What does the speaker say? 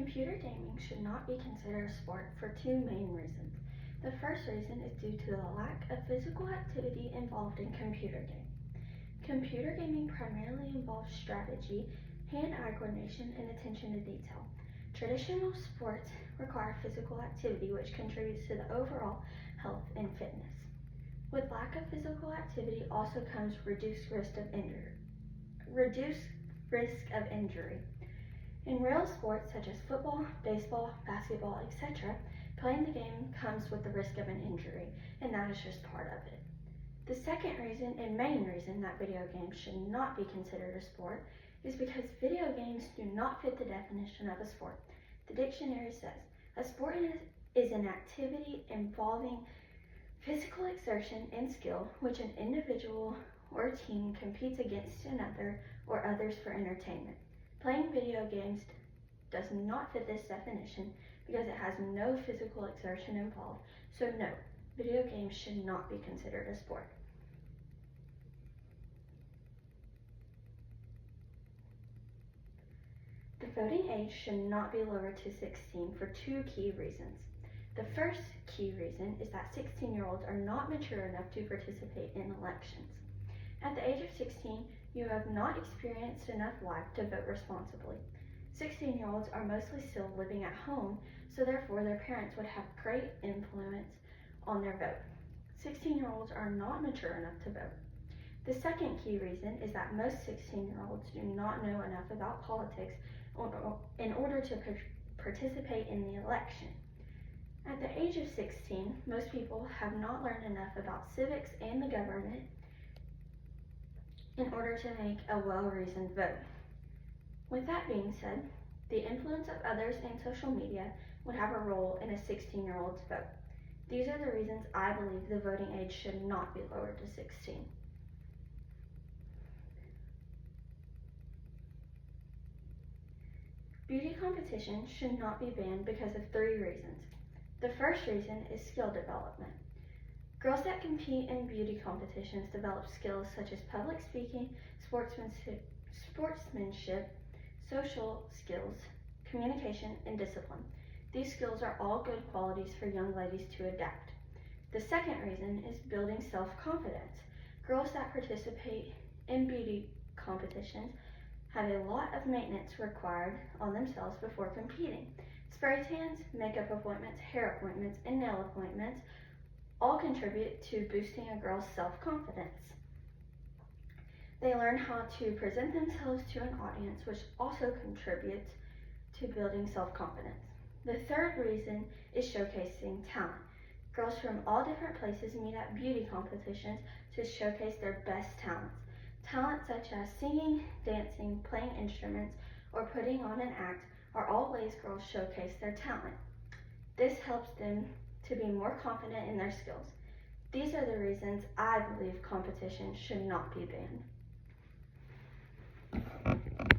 Computer gaming should not be considered a sport for two main reasons. The first reason is due to the lack of physical activity involved in computer gaming. Computer gaming primarily involves strategy, hand-eye coordination, and attention to detail. Traditional sports require physical activity, which contributes to the overall health and fitness. With lack of physical activity also comes reduced risk of injury. In real sports such as football, baseball, basketball, etc., playing the game comes with the risk of an injury, and that is just part of it. The second reason and main reason that video games should not be considered a sport is because video games do not fit the definition of a sport. The dictionary says, a sport is an activity involving physical exertion and skill which an individual or team competes against another or others for entertainment. Playing video games does not fit this definition because it has no physical exertion involved, so no, video games should not be considered a sport. The voting age should not be lowered to 16 for two key reasons. The first key reason is that 16-year-olds are not mature enough to participate in elections. At the age of 16, you have not experienced enough life to vote responsibly. 16-year-olds are mostly still living at home, so therefore their parents would have great influence on their vote. 16-year-olds are not mature enough to vote. The second key reason is that most 16-year-olds do not know enough about politics in order to participate in the election. At the age of 16, most people have not learned enough about civics and the government in order to make a well-reasoned vote. With that being said, the influence of others and social media would have a role in a 16-year-old's vote. These are the reasons I believe the voting age should not be lowered to 16. Beauty competitions should not be banned because of three reasons. The first reason is skill development. Girls that compete in beauty competitions develop skills such as public speaking, sportsmanship, social skills, communication, and discipline. These skills are all good qualities for young ladies to adapt. The second reason is building self-confidence. Girls that participate in beauty competitions have a lot of maintenance required on themselves before competing. Spray tans, makeup appointments, hair appointments, and nail appointments all contribute to boosting a girl's self-confidence. They learn how to present themselves to an audience, which also contributes to building self-confidence. The third reason is showcasing talent. Girls from all different places meet at beauty competitions to showcase their best talents. Talents such as singing, dancing, playing instruments, or putting on an act are all ways girls showcase their talent. This helps them to be more confident in their skills. These are the reasons I believe competition should not be banned.